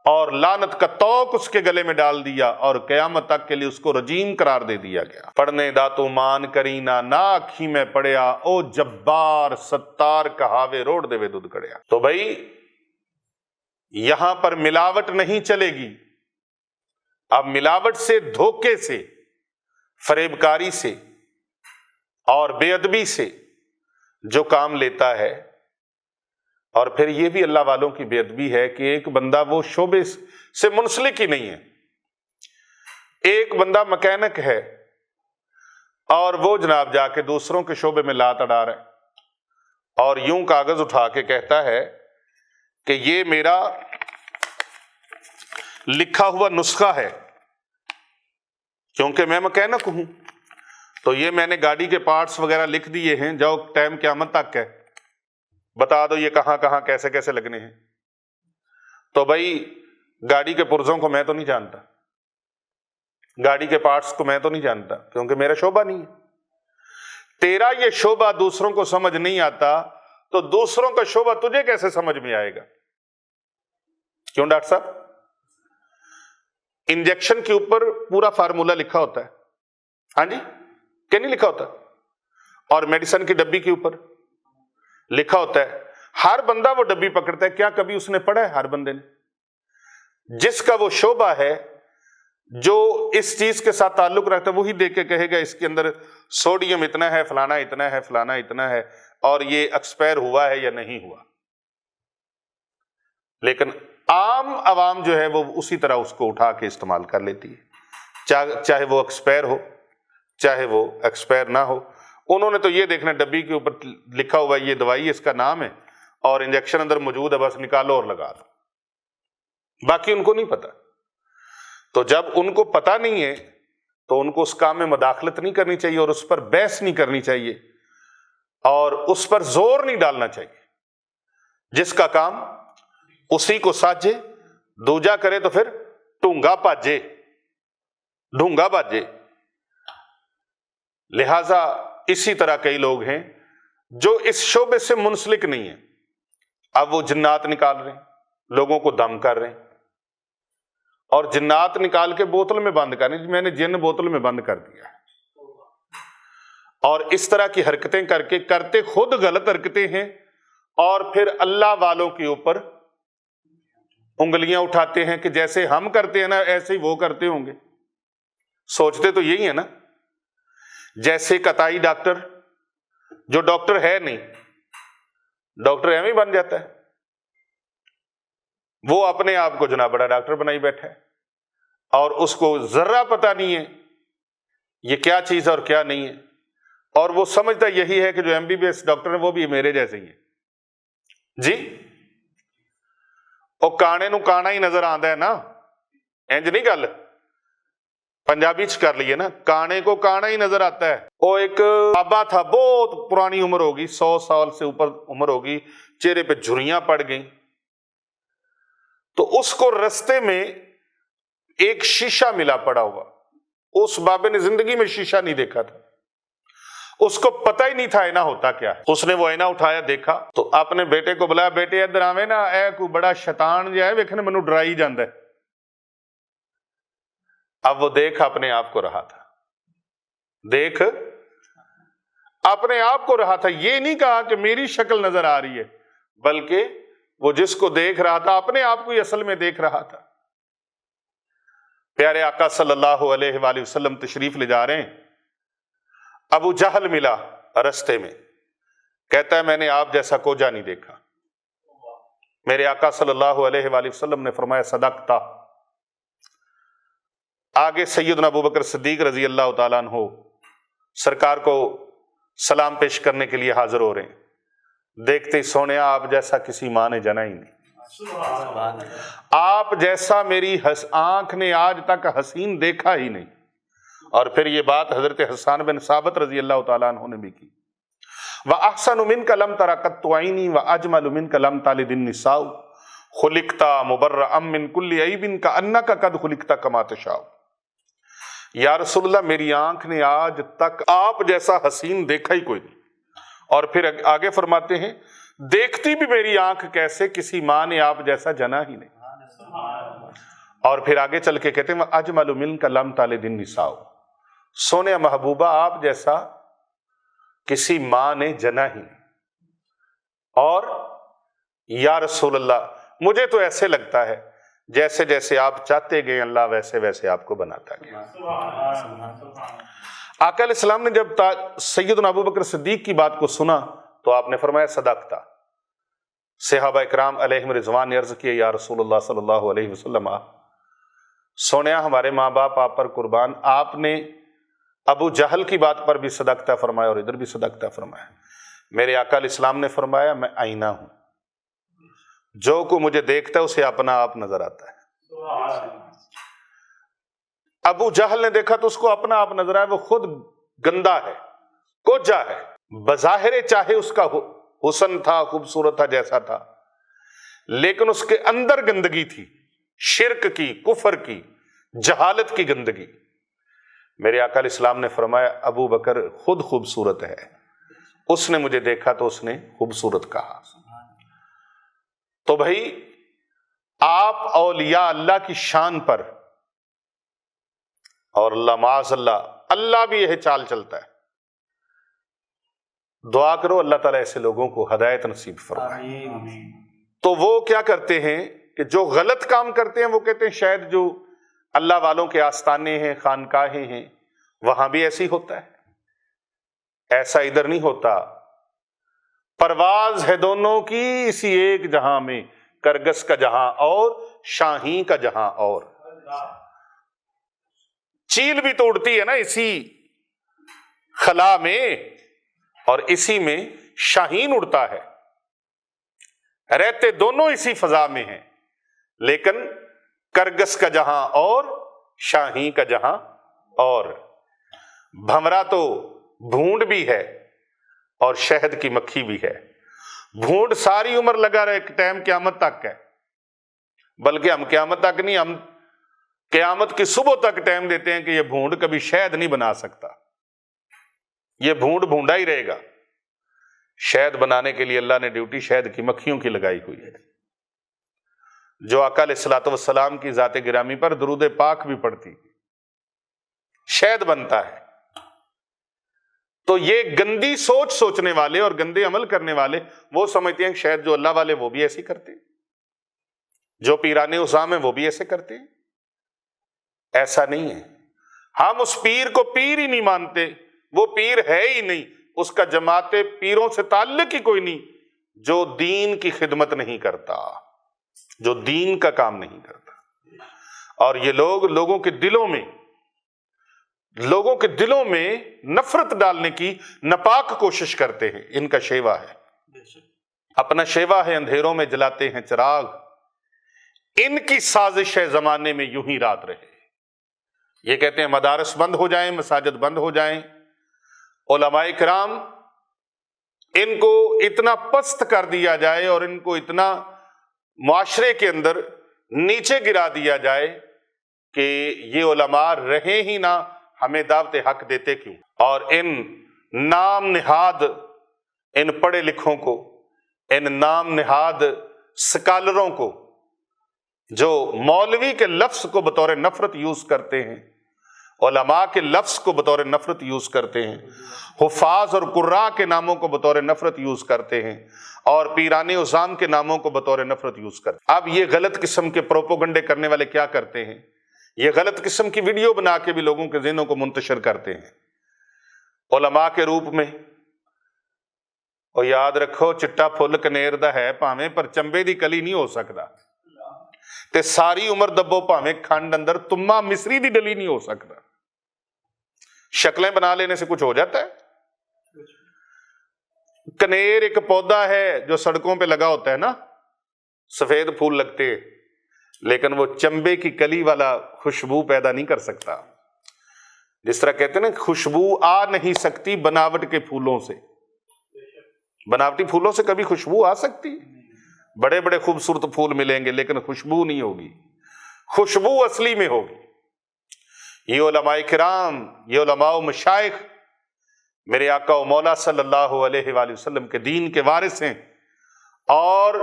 اور لعنت کا توق اس کے گلے میں ڈال دیا اور قیامت تک کے لیے اس کو رجیم قرار دے دیا گیا۔ پڑھنے داتو مان کرینا نہ آکھی میں پڑیا، او جبار ستار کہاوے روڑ دے وے دودھ کڑیا۔ تو بھائی یہاں پر ملاوٹ نہیں چلے گی۔ اب ملاوٹ سے، دھوکے سے، فریب کاری سے اور بے ادبی سے جو کام لیتا ہے، اور پھر یہ بھی اللہ والوں کی بے ادبی ہے کہ ایک بندہ وہ شعبے سے منسلک ہی نہیں ہے، ایک بندہ مکینک ہے اور وہ جناب جا کے دوسروں کے شعبے میں لات اڑا رہا ہے اور یوں کاغذ اٹھا کے کہتا ہے کہ یہ میرا لکھا ہوا نسخہ ہے کیونکہ میں مکینک ہوں، تو یہ میں نے گاڑی کے پارٹس وغیرہ لکھ دیے ہیں، جاؤ ٹائم قیامت تک ہے بتا دو یہ کہاں کہاں کیسے کیسے لگنے ہیں۔ تو بھائی گاڑی کے پرزوں کو میں تو نہیں جانتا، گاڑی کے پارٹس کو میں تو نہیں جانتا کیونکہ میرا شعبہ نہیں ہے۔ تیرا یہ شعبہ دوسروں کو سمجھ نہیں آتا تو دوسروں کا شعبہ تجھے کیسے سمجھ میں آئے گا؟ کیوں ڈاکٹر صاحب؟ انجیکشن کے اوپر پورا فارمولہ لکھا ہوتا ہے، ہاں جی کہ نہیں لکھا ہوتا؟ اور میڈیسن کی ڈبی کے اوپر لکھا ہوتا ہے۔ ہر بندہ وہ ڈبی پکڑتا ہے، کیا کبھی اس نے پڑھا ہے؟ ہر بندے نے، جس کا وہ شعبہ ہے، جو اس چیز کے ساتھ تعلق رکھتا ہے، وہی دیکھ کے کہے گا اس کے اندر سوڈیم اتنا ہے، فلانا اتنا ہے، فلانا اتنا ہے، اور یہ ایکسپائر ہوا ہے یا نہیں ہوا۔ لیکن عام عوام جو ہے وہ اسی طرح اس کو اٹھا کے استعمال کر لیتی ہے، چاہے وہ ایکسپائر ہو چاہے وہ ایکسپائر نہ ہو۔ انہوں نے تو یہ دیکھنا ڈبی کے اوپر لکھا ہوا یہ دوائی اس کا نام ہے اور انجیکشن اندر موجود ہے، بس نکالو اور لگا دو، باقی ان کو نہیں پتا۔ تو جب ان کو پتا نہیں ہے تو ان کو اس کام میں مداخلت نہیں کرنی چاہیے اور اس پر بحث نہیں کرنی چاہیے اور اس پر زور نہیں ڈالنا چاہیے۔ جس کا کام اسی کو ساجے، دوجا کرے تو پھر ڈھونگا بھاجے، ڈھونگا بھاجے۔ لہذا اسی طرح کئی لوگ ہیں جو اس شعبے سے منسلک نہیں ہیں، اب وہ جنات نکال رہے ہیں، لوگوں کو دم کر رہے ہیں اور جنات نکال کے بوتل میں بند کر رہے ہیں۔ میں نے جن بوتل میں بند کر دیا ہے، اور اس طرح کی حرکتیں کر کے کرتے خود غلط حرکتیں ہیں اور پھر اللہ والوں کے اوپر انگلیاں اٹھاتے ہیں کہ جیسے ہم کرتے ہیں نا ایسے ہی وہ کرتے ہوں گے۔ سوچتے تو یہی ہے نا، جیسے قطعی ڈاکٹر جو ڈاکٹر ہے نہیں، ڈاکٹر ایویں بن جاتا ہے، وہ اپنے آپ کو جناب بڑا ڈاکٹر بنائی بیٹھا ہے اور اس کو ذرہ پتہ نہیں ہے یہ کیا چیز ہے اور کیا نہیں ہے، اور وہ سمجھتا یہی ہے کہ جو MBBS ڈاکٹر ہیں وہ بھی میرے جیسے ہی ہیں۔ جی وہ کانے نو کانا ہی نظر آندا ہے نا، انج نہیں گل پنجابی چ کر لیے نا، کانے کو کانا ہی نظر آتا ہے۔ وہ ایک بابا تھا، بہت پرانی عمر ہوگی، 100 سال سے اوپر عمر ہوگی، چہرے پہ جھریاں پڑ گئیں، تو اس کو رستے میں ایک شیشہ ملا پڑا ہوا۔ اس بابے نے زندگی میں شیشہ نہیں دیکھا تھا، اس کو پتہ ہی نہیں تھا آئینہ ہوتا کیا ہے۔ اس نے وہ آئینہ اٹھایا، دیکھا تو اپنے بیٹے کو بلایا، بیٹے ادھر آویں نا، اے کوئی بڑا شیطان جہا ہے ویکھنے مینوں ڈرا ہی جاندا ہے۔ اب وہ دیکھ اپنے آپ کو رہا تھا، دیکھ اپنے آپ کو رہا تھا، یہ نہیں کہا کہ میری شکل نظر آ رہی ہے، بلکہ وہ جس کو دیکھ رہا تھا اپنے آپ کو ہی اصل میں دیکھ رہا تھا۔ پیارے آقا صلی اللہ علیہ وآلہ وسلم تشریف لے جا رہے ہیں، ابو جہل ملا رستے میں، کہتا ہے میں نے آپ جیسا کوجا نہیں دیکھا۔ میرے آقا صلی اللہ علیہ وآلہ وسلم نے فرمایا صدقتا۔ آگے سیدنا ابوبکر صدیق رضی اللہ تعالیٰ عنہ سرکار کو سلام پیش کرنے کے لیے حاضر ہو رہے ہیں، دیکھتے ہی سونیا آپ جیسا کسی ماں نے جنا ہی نہیں، آپ جیسا میری آنکھ نے آج تک حسین دیکھا ہی نہیں۔ اور پھر یہ بات حضرت حسان بن ثابت رضی اللہ تعالیٰ عنہ نے بھی کی، وَأَحْسَنُ مِنْكَ لَمْ تَرَ قَطُّ عَيْنِي وَأَجْمَلُ مِنْكَ لَمْ تَلِدِ النِّسَاءُ خُلِقْتَ مُبَرَّأً مِنْ كُلِّ عَيْبٍ كَأَنَّكَ قَدْ خُلِقْتَ كَمَا تَشَاءُ۔ یا رسول اللہ میری آنکھ نے آج تک آپ جیسا حسین دیکھا ہی کوئی نہیں۔ اور پھر آگے فرماتے ہیں دیکھتی بھی میری آنکھ کیسے، کسی ماں نے آپ جیسا جنا ہی نہیں۔ اور پھر آگے چل کے کہتے ہیں وَأَجْمَلُ مِنْكَ لَمْ تَلِدِ النِّسَاءُ، سونے محبوبہ آپ جیسا کسی ماں نے جنا ہی نہیں۔ اور یا رسول اللہ مجھے تو ایسے لگتا ہے جیسے جیسے آپ چاہتے گئے اللہ ویسے ویسے آپ کو بناتا گیا۔ آقا علیہ السلام نے جب سیدنا ابوبکر صدیق کی بات کو سنا تو آپ نے فرمایا صدقتا۔ صحابہ اکرام علیہم رضوان نے عرض کیا یا رسول اللہ صلی اللہ علیہ وسلم سونیا ہمارے ماں باپ آپ پر قربان، آپ نے ابو جہل کی بات پر بھی صدقتا فرمایا اور ادھر بھی صدقتا فرمایا۔ میرے آقا علیہ السلام نے فرمایا میں آئینہ ہوں، جو کو مجھے دیکھتا ہے اسے اپنا آپ نظر آتا ہے۔ ابو جہل نے دیکھا تو اس کو اپنا آپ نظر آیا، وہ خود گندا ہے، کوجا ہے، بظاہر چاہے اس کا حسن تھا، خوبصورت تھا، جیسا تھا، لیکن اس کے اندر گندگی تھی، شرک کی، کفر کی، جہالت کی گندگی۔ میرے آقا علیہ السلام نے فرمایا ابو بکر خود خوبصورت ہے، اس نے مجھے دیکھا تو اس نے خوبصورت کہا۔ تو بھائی آپ اولیاء اللہ کی شان پر، اور اللہ معاذ اللہ بھی یہ چال چلتا ہے، دعا کرو اللہ تعالیٰ ایسے لوگوں کو ہدایت نصیب فرمائے۔ تو وہ کیا کرتے ہیں کہ جو غلط کام کرتے ہیں وہ کہتے ہیں شاید جو اللہ والوں کے آستانے ہیں، خانقاہیں ہیں، وہاں بھی ایسی ہوتا ہے۔ ایسا ادھر نہیں ہوتا، پرواز ہے دونوں کی اسی ایک جہاں میں، کرگس کا جہاں اور شاہین کا جہاں اور۔ چیل بھی تو اڑتی ہے نا اسی خلا میں، اور اسی میں شاہین اڑتا ہے، رہتے دونوں اسی فضا میں ہیں، لیکن کرگس کا جہاں اور شاہین کا جہاں اور۔ بھنورا تو بھونڈ بھی ہے اور شہد کی مکھی بھی ہے۔ بھونڈ ساری عمر لگا رہے، ٹائم قیامت تک ہے، بلکہ ہم قیامت تک نہیں، ہم قیامت کی صبح تک ٹائم دیتے ہیں کہ یہ بھونڈ کبھی شہد نہیں بنا سکتا، یہ بھونڈ بھونڈا ہی رہے گا۔ شہد بنانے کے لیے اللہ نے ڈیوٹی شہد کی مکھیوں کی لگائی ہوئی ہے، جو آقا علیہ الصلوۃ والسلام کی ذات گرامی پر درود پاک بھی پڑتی، شہد بنتا ہے۔ تو یہ گندی سوچ سوچنے والے اور گندے عمل کرنے والے وہ سمجھتے ہیں کہ شاید جو اللہ والے وہ بھی ایسے کرتے ہیں، جو پیرانے عظام ہیں وہ بھی ایسے کرتے ہیں۔ ایسا نہیں ہے، ہم اس پیر کو پیر ہی نہیں مانتے، وہ پیر ہے ہی نہیں، اس کا جماعت پیروں سے تعلق ہی کوئی نہیں، جو دین کی خدمت نہیں کرتا، جو دین کا کام نہیں کرتا۔ اور یہ لوگ لوگوں کے دلوں میں نفرت ڈالنے کی ناپاک کوشش کرتے ہیں، ان کا شیوا ہے، اپنا شیوا ہے، اندھیروں میں جلاتے ہیں چراغ، ان کی سازش ہے زمانے میں یوں ہی رات رہے۔ یہ کہتے ہیں مدارس بند ہو جائیں، مساجد بند ہو جائیں، علماء کرام ان کو اتنا پست کر دیا جائے اور ان کو اتنا معاشرے کے اندر نیچے گرا دیا جائے کہ یہ علماء رہیں ہی نہ، ہمیں دعوت حق دیتے کیوں؟ اور ان نام نہاد، ان پڑھے لکھوں کو، ان نام نہاد سکالروں کو، جو مولوی کے لفظ کو بطور نفرت یوز کرتے ہیں، علماء کے لفظ کو بطور نفرت یوز کرتے ہیں، حفاظ اور قراء کے ناموں کو بطور نفرت یوز کرتے ہیں، اور پیران عظام کے ناموں کو بطور نفرت یوز کرتے ہیں۔ اب یہ غلط قسم کے پروپوگنڈے کرنے والے کیا کرتے ہیں؟ یہ غلط قسم کی ویڈیو بنا کے بھی لوگوں کے ذہنوں کو منتشر کرتے ہیں علماء کے روپ میں۔ اور یاد رکھو، چٹا پھل کنیر دا ہے پاویں، پر چمبے دی کلی نہیں ہو سکتا، تے ساری عمر دبو پاویں کھنڈ اندر، تما مصری دی ڈلی نہیں ہو سکتا۔ شکلیں بنا لینے سے کچھ ہو جاتا ہے؟ کنیر ایک پودا ہے جو سڑکوں پہ لگا ہوتا ہے نا، سفید پھول لگتے ہیں، لیکن وہ چمبے کی کلی والا خوشبو پیدا نہیں کر سکتا۔ جس طرح کہتے ہیں نا، خوشبو آ نہیں سکتی بناوٹ کے پھولوں سے۔ بناوٹی پھولوں سے کبھی خوشبو آ سکتی؟ بڑے بڑے خوبصورت پھول ملیں گے لیکن خوشبو نہیں ہوگی، خوشبو اصلی میں ہوگی۔ یہ علماء کرام، یہ علماء و مشائخ میرے آقا و مولا صلی اللہ علیہ وآلہ وسلم کے دین کے وارث ہیں، اور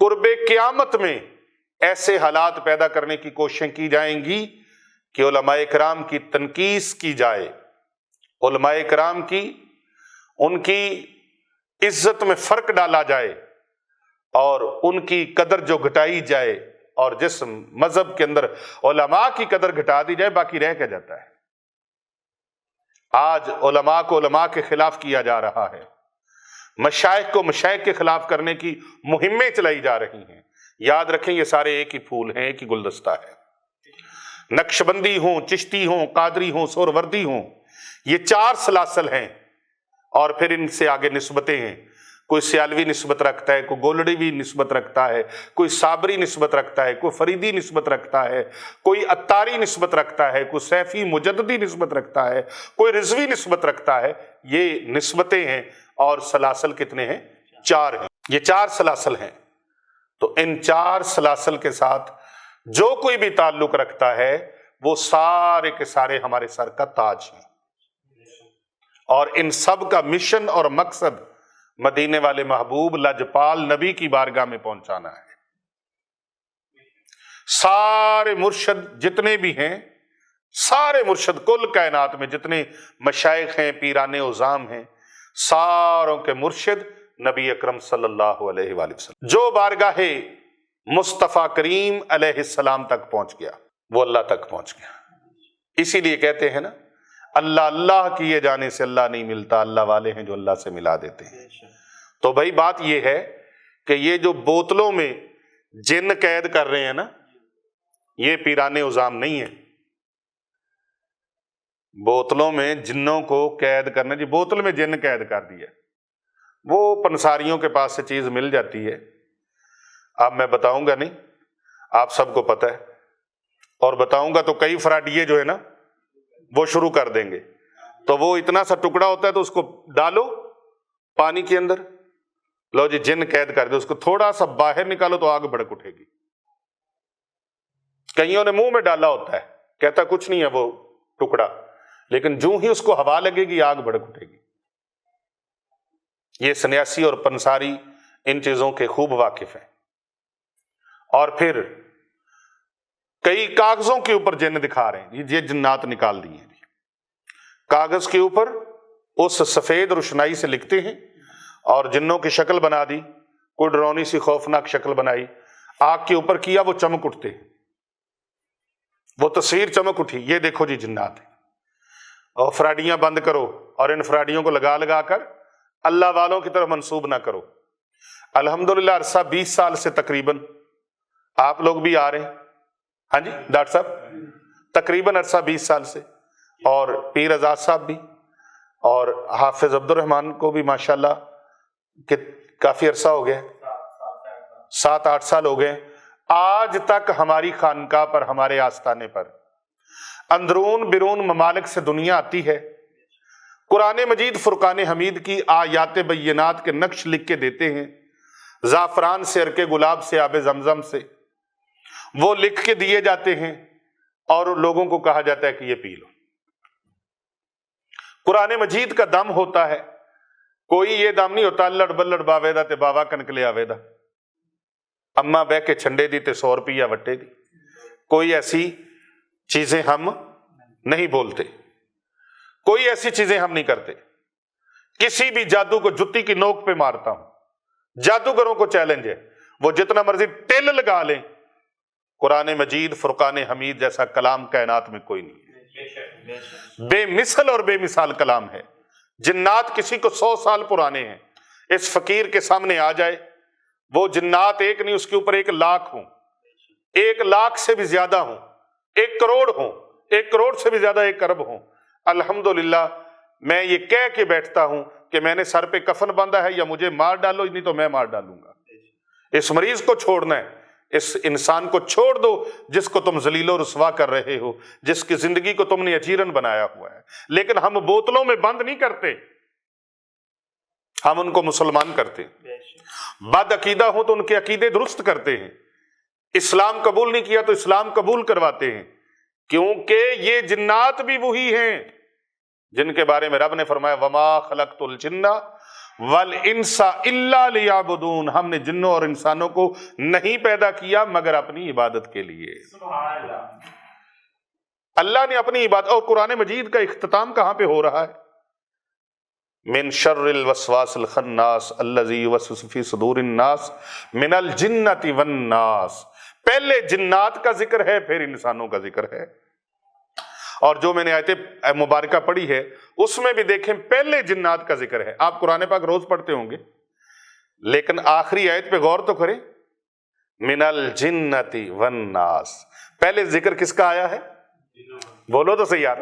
قرب قیامت میں ایسے حالات پیدا کرنے کی کوششیں کی جائیں گی کہ علماء کرام کی تنقیص کی جائے، علماء کرام کی، ان کی عزت میں فرق ڈالا جائے، اور ان کی قدر جو گھٹائی جائے، اور جس مذہب کے اندر علماء کی قدر گھٹا دی جائے، باقی رہ کے جاتا ہے۔ آج علماء کو علماء کے خلاف کیا جا رہا ہے، مشائخ کو مشائخ کے خلاف کرنے کی مہمیں چلائی جا رہی ہیں۔ یاد رکھیں، یہ سارے ایک ہی پھول ہیں، ایک ہی گلدستہ ہے۔ نقشبندی ہوں، چشتی ہوں، قادری ہوں، سہروردی ہوں، یہ 4 سلاسل ہیں، اور پھر ان سے آگے نسبتیں ہیں۔ کوئی سیالوی نسبت رکھتا ہے، کوئی گولڑیوی نسبت رکھتا ہے، کوئی صابری نسبت رکھتا ہے، کوئی فریدی نسبت رکھتا ہے، کوئی عطاری نسبت رکھتا ہے، کوئی سیفی مجددی نسبت رکھتا ہے، کوئی رضوی نسبت رکھتا ہے۔ یہ نسبتیں ہیں، اور سلاسل کتنے ہیں؟ 4 ہیں۔ یہ 4 سلاسل ہیں۔ تو ان 4 سلاسل کے ساتھ جو کوئی بھی تعلق رکھتا ہے، وہ سارے کے سارے ہمارے سر کا تاج ہیں، اور ان سب کا مشن اور مقصد مدینے والے محبوب لجپال نبی کی بارگاہ میں پہنچانا ہے۔ سارے مرشد جتنے بھی ہیں، سارے مرشد کل کائنات میں جتنے مشائخ ہیں، پیران عظام ہیں، ساروں کے مرشد نبی اکرم صلی اللہ علیہ وآلہ وسلم۔ جو بارگاہ مصطفیٰ کریم علیہ السلام تک پہنچ گیا، وہ اللہ تک پہنچ گیا۔ اسی لیے کہتے ہیں نا، اللہ اللہ کیے جانے سے اللہ نہیں ملتا، اللہ والے ہیں جو اللہ سے ملا دیتے ہیں۔ تو بھائی بات یہ ہے کہ یہ جو بوتلوں میں جن قید کر رہے ہیں نا، یہ پیران عظام نہیں ہے۔ بوتلوں میں جنوں کو قید کرنا، جی بوتل میں جن قید کر دیا، وہ پنساریوں کے پاس سے چیز مل جاتی ہے۔ اب میں بتاؤں گا نہیں، آپ سب کو پتہ ہے، اور بتاؤں گا تو کئی فراڈیے جو ہے نا وہ شروع کر دیں گے۔ تو وہ اتنا سا ٹکڑا ہوتا ہے تو اس کو ڈالو پانی کے اندر، لو جی جن قید کر دو، اس کو تھوڑا سا باہر نکالو تو آگ بھڑک اٹھے گی۔ کئیوں نے منہ میں ڈالا ہوتا ہے، کہتا کچھ نہیں ہے وہ ٹکڑا، لیکن جو ہی اس کو ہوا لگے گی آگ بھڑک اٹھے گی۔ یہ سنیاسی اور پنساری ان چیزوں کے خوب واقف ہیں۔ اور پھر کئی کاغذوں کے اوپر جن دکھا رہے ہیں، یہ جنات نکال دی ہیں، کاغذ کے اوپر اس سفید روشنائی سے لکھتے ہیں، اور جنوں کی شکل بنا دی، کوئی ڈرونی سی خوفناک شکل بنائی، آگ کے اوپر کیا، وہ چمک اٹھتے ہیں، وہ تصویر چمک اٹھی، یہ دیکھو جی جنات ہیں۔ اور فراڈیاں بند کرو، اور ان فراڈیوں کو لگا لگا کر اللہ والوں کی طرف منسوب نہ کرو۔ الحمدللہ عرصہ 20 سال سے تقریباً آپ لوگ بھی آ رہے ہیں، ہاں جی ڈاکٹر صاحب، تقریباً عرصہ 20 سال سے، اور پیر آزاد صاحب بھی، اور حافظ عبد الرحمان کو بھی ماشاءاللہ کہ کافی عرصہ ہو گیا، 7-8 سال ہو گئے۔ آج تک ہماری خانقاہ پر، ہمارے آستانے پر اندرون بیرون ممالک سے دنیا آتی ہے، قرآن مجید فرقان حمید کی آیات بینات کے نقش لکھ کے دیتے ہیں، زعفران سے، عرق گلاب سے، آب زمزم سے، وہ لکھ کے دیے جاتے ہیں، اور لوگوں کو کہا جاتا ہے کہ یہ پی لو۔ قرآن مجید کا دم ہوتا ہے، کوئی یہ دم نہیں ہوتا لڑ بلڑ باوے دا تے بابا کنکلے آوے دا، اما بہ کے چھنڈے دی تے 100 روپیہ وٹے دی، کوئی ایسی چیزیں ہم نہیں بولتے، کوئی ایسی چیزیں ہم نہیں کرتے. کسی بھی جادو کو جتی کی نوک پہ مارتا ہوں. جادوگروں کو چیلنج ہے، وہ جتنا مرضی ٹل لگا لیں، قرآن مجید فرقان حمید جیسا کلام کائنات میں کوئی نہیں ہے. بے مثل اور بے مثال کلام ہے. جنات کسی کو 100 سال پرانے ہیں. اس فقیر کے سامنے آ جائے، وہ جنات ایک نہیں، اس کے اوپر 1 لاکھ ہوں، 1 لاکھ سے بھی زیادہ ہوں، 1 کروڑ ہوں، 1 کروڑ سے بھی زیادہ 1 ارب ہوں. الحمدللہ میں یہ کہہ کے بیٹھتا ہوں کہ میں نے سر پہ کفن باندھا ہے، یا مجھے مار ڈالو نہیں تو میں مار ڈالوں گا. اس مریض کو چھوڑنا ہے، اس انسان کو چھوڑ دو جس کو تم ذلیل و رسوا کر رہے ہو، جس کی زندگی کو تم نے اجیرن بنایا ہوا ہے. لیکن ہم بوتلوں میں بند نہیں کرتے، ہم ان کو مسلمان کرتے ہیں. بد عقیدہ ہو تو ان کے عقیدے درست کرتے ہیں. اسلام قبول نہیں کیا تو اسلام قبول کرواتے ہیں، کیونکہ یہ جنات بھی وہی ہیں جن کے بارے میں رب نے فرمایا وما خلقت الجن والانس الا لیعبدون. ہم نے جنوں اور انسانوں کو نہیں پیدا کیا مگر اپنی عبادت کے لیے. اللہ نے اپنی عبادت. اور قرآن مجید کا اختتام کہاں پہ ہو رہا ہے؟ من شر الوسواس الخناس الذی یوسوس فی صدور الناس من الجنۃ والناس. پہلے جنات کا ذکر ہے، پھر انسانوں کا ذکر ہے. اور جو میں نے آیت مبارکہ پڑھی ہے اس میں بھی دیکھیں پہلے جنات کا ذکر ہے. آپ قرآن پاک روز پڑھتے ہوں گے، لیکن آخری آیت پہ غور تو کریں، من الجنۃ والناس. پہلے ذکر کس کا آیا ہے؟ بولو تو صحیح یار،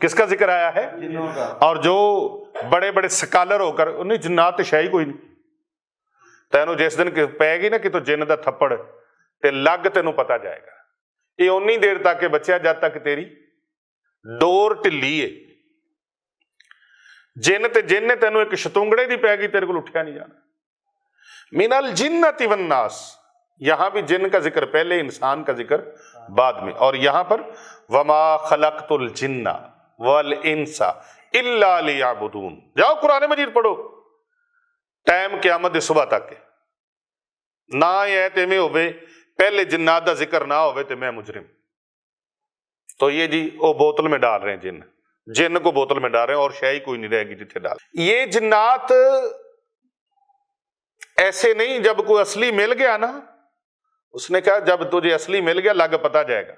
کس کا ذکر آیا ہے؟ اور جو بڑے بڑے سکالر ہو کر انہیں جنات شاہی کوئی نہیں، تینوں جس دن پے گی نا کہ تو جن دا تھپڑ تے لگ تینوں پتا جائے گا. یہ اونی دیر تک بچیا جد تک تیری ڈور ٹلی ہے. جن تے جن نے تینوں ایک شتونگڑے دی پے گی تیرے کو اٹھیا نہیں جانا. من الجنۃ والناس، یہاں بھی جن کا ذکر پہلے، انسان کا ذکر بعد میں. اور یہاں پر وما خلقت الجن والانس الا لیعبدون. جاؤ قرآن مجید پڑھو، ٹائم قیامت دی صبح تک ہے. نہ یہ تے میں ہوئے پہلے جنات دا ذکر نہ ہوئے تے میں مجرم. تو یہ جی وہ بوتل میں ڈال رہے ہیں، جن کو بوتل میں ڈال رہے ہیں، اور شے ہی کوئی نہیں رہے گی جتھے ڈال. یہ جنات ایسے نہیں، جب کوئی اصلی مل گیا نا، اس نے کہا جب تجھے اصلی مل گیا لگ پتا جائے گا.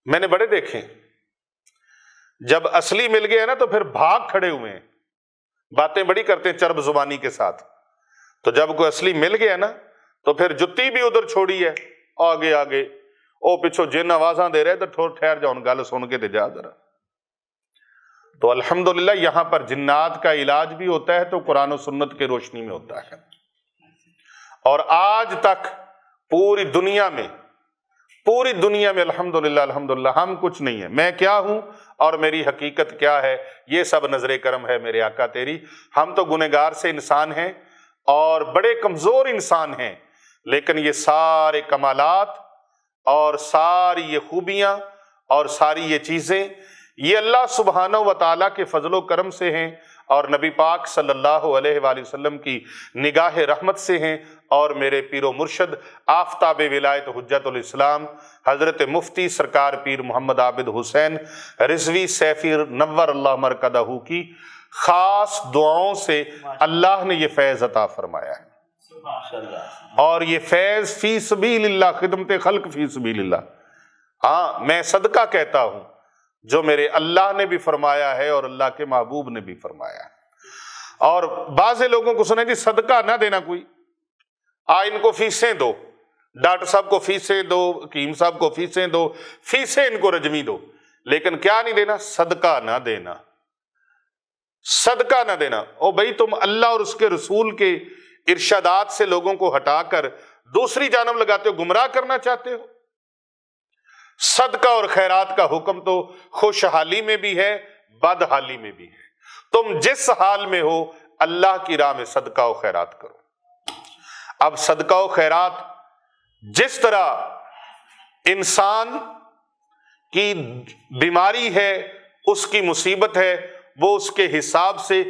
میں نے بڑے دیکھے، جب اصلی مل گیا نا تو پھر بھاگ کھڑے ہوئے ہیں، باتیں بڑی کرتے ہیں چرب زبانی کے ساتھ. تو جب کوئی اصلی مل گیا نا تو پھر جتی بھی ادھر چھوڑی ہے، آگے آگے او پچھو جن آوازاں دے رہے تو ٹھہر جاؤ، گل سن کے تے جا ذرا. تو الحمدللہ یہاں پر جنات کا علاج بھی ہوتا ہے تو قرآن و سنت کے روشنی میں ہوتا ہے. اور آج تک پوری دنیا میں الحمدللہ ہم کچھ نہیں ہے. میں کیا ہوں اور میری حقیقت کیا ہے، یہ سب نظر کرم ہے میرے آقا تیری. ہم تو گنہگار سے انسان ہیں اور بڑے کمزور انسان ہیں، لیکن یہ سارے کمالات اور ساری یہ خوبیاں اور ساری یہ چیزیں یہ اللہ سبحانہ و تعالیٰ کے فضل و کرم سے ہیں، اور نبی پاک صلی اللہ علیہ وآلہ وسلم کی نگاہ رحمت سے ہیں. اور میرے پیر و مرشد آفتاب ولایت حجت الاسلام حضرت مفتی سرکار پیر محمد عابد حسین رضوی سیفی نور اللہ مرکزہ کی خاص دعاؤں سے اللہ نے یہ فیض عطا فرمایا ہے. اور یہ فیض فی سبیل اللہ، خدمت خلق فی سبیل اللہ. ہاں میں صدقہ کہتا ہوں جو میرے اللہ نے بھی فرمایا ہے اور اللہ کے محبوب نے بھی فرمایا ہے. اور بعض لوگوں کو سنے جی صدقہ نہ دینا کوئی، ان کو فیسیں دو، ڈاکٹر صاحب کو فیسیں دو، حکیم صاحب کو فیسیں دو، فیسیں ان کو رجمی دو، لیکن کیا نہیں دینا؟ صدقہ نہ دینا. صدقہ نہ دینا. او بھائی تم اللہ اور اس کے رسول کے ارشادات سے لوگوں کو ہٹا کر دوسری جانب لگاتے ہو، گمراہ کرنا چاہتے ہو. صدقہ اور خیرات کا حکم تو خوشحالی میں بھی ہے، بدحالی میں بھی ہے. تم جس حال میں ہو اللہ کی راہ میں صدقہ و خیرات کرو. اب صدقہ و خیرات جس طرح انسان کی بیماری ہے، اس کی مصیبت ہے، وہ اس کے حساب سے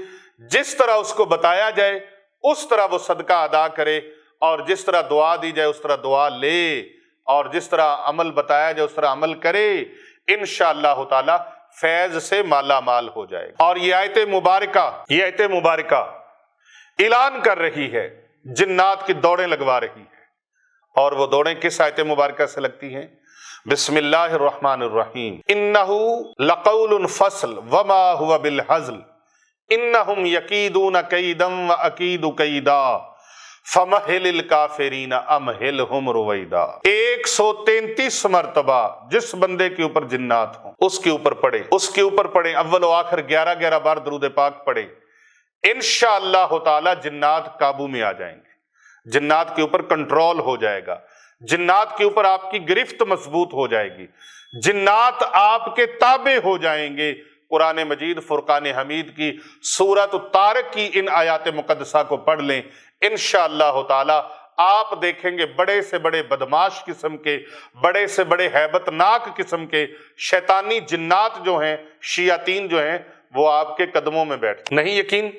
جس طرح اس کو بتایا جائے اس طرح وہ صدقہ ادا کرے، اور جس طرح دعا دی جائے اس طرح دعا لے. اور جس طرح عمل بتایا جائے اس طرح عمل کرے، انشاءاللہ تعالی فیض سے مالا مال ہو جائے گا۔ اور یہ آیت مبارکہ اعلان کر رہی ہے، جنات کی دوڑیں لگوا رہی ہے، اور وہ دوڑیں کس آیت مبارکہ سے لگتی ہیں؟ بسم اللہ الرحمن الرحیم، انہ لقول فصل وما هو بالہزل انہم یکیدون کیدا واکید کیدا فمہل الکافرین امہلہم رویدا۔ 133 مرتبہ جس بندے کے اوپر جنات ہوں اس کے اوپر پڑھیں، اول و آخر 11 بار درود پاک پڑھیں، انشاءاللہ تعالی جنات قابو میں آ جائیں گے، جنات کے اوپر کنٹرول ہو جائے گا، جنات کے اوپر آپ کی گرفت مضبوط ہو جائے گی، جنات آپ کے تابع ہو جائیں گے۔ قرآن مجید فرقان حمید کی سورۃ الطارق کی ان آیات مقدسہ کو پڑھ لیں، انشاءاللہ تعالی آپ دیکھیں گے بڑے سے بڑے بدماش قسم کے، بڑے سے بڑے ہیبت ناک قسم کے شیطانی جنات جو ہیں، شیاطین جو ہیں، وہ آپ کے قدموں میں بیٹھتے۔ نہیں یقین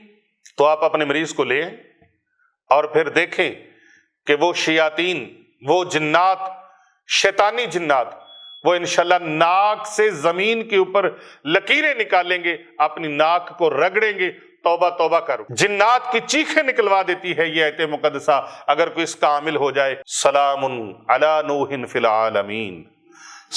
تو آپ اپنے مریض کو لیں اور پھر دیکھیں کہ وہ شیاطین، وہ جنات، شیطانی جنات، وہ انشاءاللہ ناک سے زمین کے اوپر لکیریں نکالیں گے، اپنی ناک کو رگڑیں گے، توبہ توبہ کرو۔ جنات کی چیخیں نکلوا دیتی ہے یہ آیت مقدسہ اگر کوئی اس کا عامل ہو جائے۔ سلام علی نوح فی العالمین،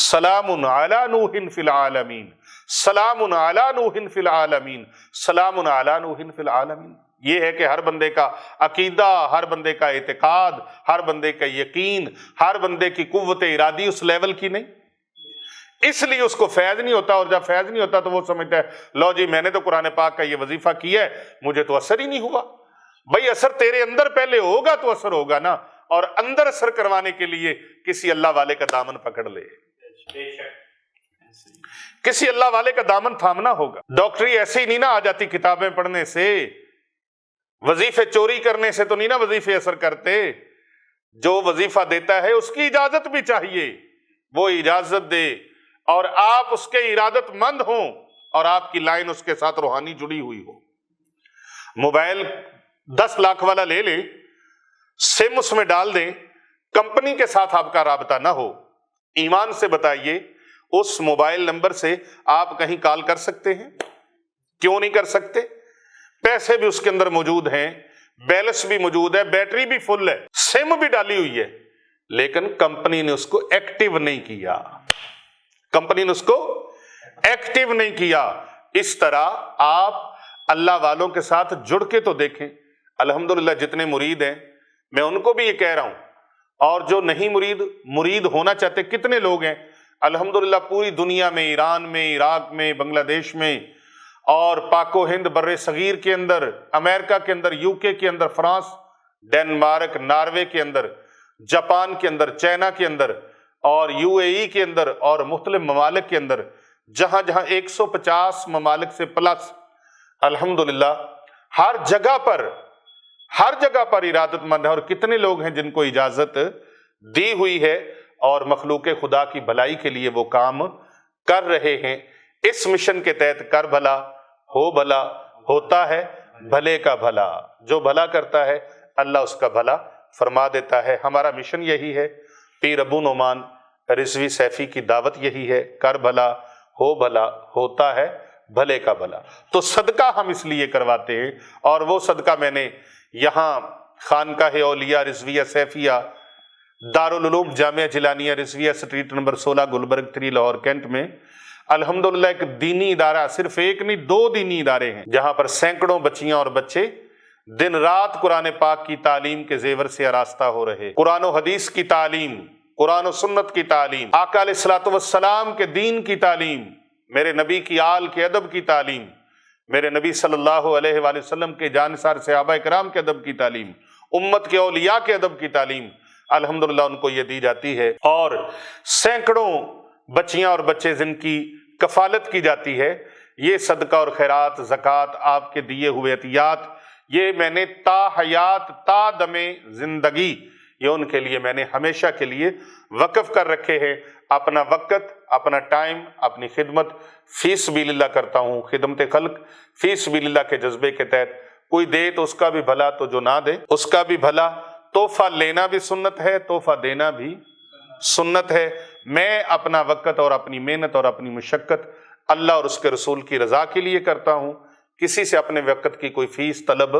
سلام علی نوح فی العالمین، سلام علی نوح فی العالمین، سلام علی نوح فی العالمین۔ یہ ہے کہ ہر بندے کا عقیدہ، ہر بندے کا اعتقاد، ہر بندے کا یقین، ہر بندے کی قوت ارادی اس لیول کی نہیں، اس لیے اس کو فیض نہیں ہوتا، اور جب فیض نہیں ہوتا تو وہ سمجھتا ہے لو جی میں نے تو قرآن پاک کا یہ وظیفہ کیا ہے، مجھے تو اثر ہی نہیں ہوا۔ بھائی اثر تیرے اندر پہلے ہوگا تو اثر ہوگا نا، اور اندر اثر کروانے کے لیے کسی اللہ والے کا دامن پکڑ لے، کسی اللہ والے کا دامن تھامنا ہوگا۔ ڈاکٹری ایسے ہی نہیں نا آ جاتی، کتابیں پڑھنے سے، وظیفے چوری کرنے سے تو نہیں نا وظیفے اثر کرتے۔ جو وظیفہ دیتا ہے اس کی اجازت بھی چاہیے، وہ اجازت دے اور آپ اس کے ارادت مند ہوں اور آپ کی لائن اس کے ساتھ روحانی جڑی ہوئی ہو۔ موبائل 10 لاکھ والا لے لیں، سم اس میں ڈال دیں، کمپنی کے ساتھ آپ کا رابطہ نہ ہو، ایمان سے بتائیے اس موبائل نمبر سے آپ کہیں کال کر سکتے ہیں؟ کیوں نہیں کر سکتے؟ پیسے بھی اس کے اندر موجود ہیں، بیلنس بھی موجود ہے، بیٹری بھی فل ہے، سم بھی ڈالی ہوئی ہے، لیکن کمپنی نے اس کو ایکٹیو نہیں کیا، کمپنی نے اس کو ایکٹیو نہیں کیا۔ اس طرح آپ اللہ والوں کے ساتھ جڑ کے تو دیکھیں، الحمدللہ جتنے مرید ہیں میں ان کو بھی یہ کہہ رہا ہوں، اور جو نہیں مرید ہونا چاہتے کتنے لوگ ہیں، الحمدللہ پوری دنیا میں، ایران میں، عراق میں، بنگلہ دیش میں، اور پاک و ہند بر صغیر کے اندر، امریکہ کے اندر، یو کے کے اندر، فرانس، ڈنمارک، ناروے کے اندر، جاپان کے اندر، چائنا کے اندر، اور یو اے ای کے اندر، اور مختلف ممالک کے اندر، جہاں جہاں 150 ممالک سے پلس، الحمدللہ ہر جگہ پر ارادت مند ہے، اور کتنے لوگ ہیں جن کو اجازت دی ہوئی ہے اور مخلوق خدا کی بھلائی کے لیے وہ کام کر رہے ہیں۔ اس مشن کے تحت کر بھلا ہو بھلا، ہوتا ہے بھلے کا بھلا، جو بھلا کرتا ہے اللہ اس کا بھلا فرما دیتا ہے۔ ہمارا مشن یہی ہے، پیر ابو نعمان رضوی سیفی کی دعوت یہی ہے، کر بھلا ہو بھلا، ہوتا ہے بھلے کا بھلا۔ تو صدقہ ہم اس لیے کرواتے ہیں، اور وہ صدقہ میں نے یہاں خانقاہ اولیاء رضویہ سیفیہ، دارالعلوم جامعہ جیلانیہ رضویہ، street number 16 Gulberg 3 Lahore Cantt میں، الحمدللہ ایک دینی ادارہ، صرف ایک نہیں 2 دینی ادارے ہیں، جہاں پر سینکڑوں بچیاں اور بچے دن رات قرآن پاک کی تعلیم کے زیور سے آراستہ ہو رہے، قرآن و حدیث کی تعلیم، قرآن و سنت کی تعلیم، آقا علیہ الصلوۃ والسلام کے دین کی تعلیم، میرے نبی کی آل کے ادب کی تعلیم، میرے نبی صلی اللہ علیہ وآلہ وسلم کے جانثار صحابہ کرام کے ادب کی تعلیم، امت کے اولیاء کے ادب کی تعلیم، الحمدللہ ان کو یہ دی جاتی ہے، اور سینکڑوں بچیاں اور بچے جن کی کفالت کی جاتی ہے۔ یہ صدقہ اور خیرات، زکوٰۃ، آپ کے دیے ہوئے عطیات، یہ میں نے تا حیات، تا دم زندگی، یہ ان کے لیے میں نے ہمیشہ کے لیے وقف کر رکھے ہیں۔ اپنا وقت، اپنا ٹائم، اپنی خدمت فی سبیل اللہ کرتا ہوں، خدمت خلق فی سبیل اللہ کے جذبے کے تحت۔ کوئی دے تو اس کا بھی بھلا، تو جو نہ دے اس کا بھی بھلا۔ تحفہ لینا بھی سنت ہے، تحفہ دینا بھی سنت ہے۔ میں اپنا وقت اور اپنی محنت اور اپنی مشقت اللہ اور اس کے رسول کی رضا کے لیے کرتا ہوں، کسی سے اپنے وقت کی کوئی فیس طلب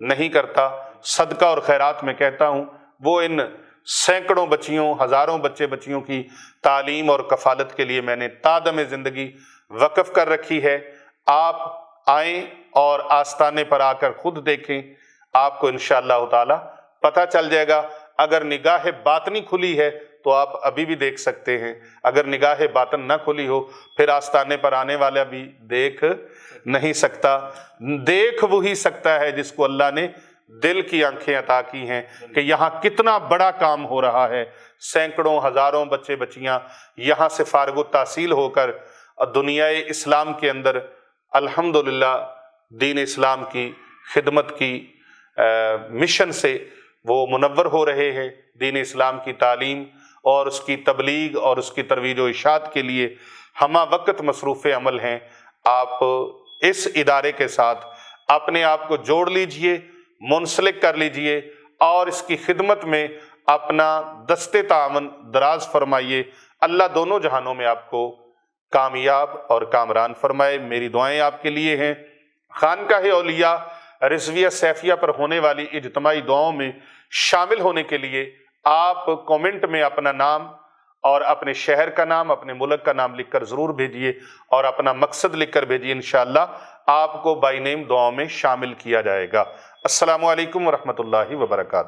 نہیں کرتا۔ صدقہ اور خیرات میں کہتا ہوں وہ ان سینکڑوں بچیوں، ہزاروں بچے بچیوں کی تعلیم اور کفالت کے لیے میں نے تادم زندگی وقف کر رکھی ہے۔ آپ آئیں اور آستانے پر آ کر خود دیکھیں، آپ کو انشاءاللہ تعالی پتہ چل جائے گا۔ اگر نگاہ باطنی کھلی ہے تو آپ ابھی بھی دیکھ سکتے ہیں، اگر نگاہ باطن نہ کھلی ہو پھر آستانے پر آنے والا بھی دیکھ نہیں سکتا۔ دیکھ وہی سکتا ہے جس کو اللہ نے دل کی آنکھیں عطا کی ہیں کہ یہاں کتنا بڑا کام ہو رہا ہے۔ سینکڑوں ہزاروں بچے بچیاں یہاں سے فارغ التحصیل ہو کر دنیا اسلام کے اندر الحمدللہ دین اسلام کی خدمت کی مشن سے وہ منور ہو رہے ہیں۔ دین اسلام کی تعلیم اور اس کی تبلیغ اور اس کی ترویج و ارشاد کے لیے ہمہ وقت مصروف عمل ہیں۔ آپ اس ادارے کے ساتھ اپنے آپ کو جوڑ لیجئے، منسلک کر لیجئے اور اس کی خدمت میں اپنا دست تعاون دراز فرمائیے۔ اللہ دونوں جہانوں میں آپ کو کامیاب اور کامران فرمائے۔ میری دعائیں آپ کے لیے ہیں۔ خانقاہ اولیاء رضویہ سیفیہ پر ہونے والی اجتماعی دعاؤں میں شامل ہونے کے لیے آپ کومنٹ میں اپنا نام اور اپنے شہر کا نام، اپنے ملک کا نام لکھ کر ضرور بھیجیے اور اپنا مقصد لکھ کر بھیجیے، انشاءاللہ آپ کو بائی نیم دعاؤں میں شامل کیا جائے گا۔ السلام علیکم ورحمۃ اللہ وبرکاتہ۔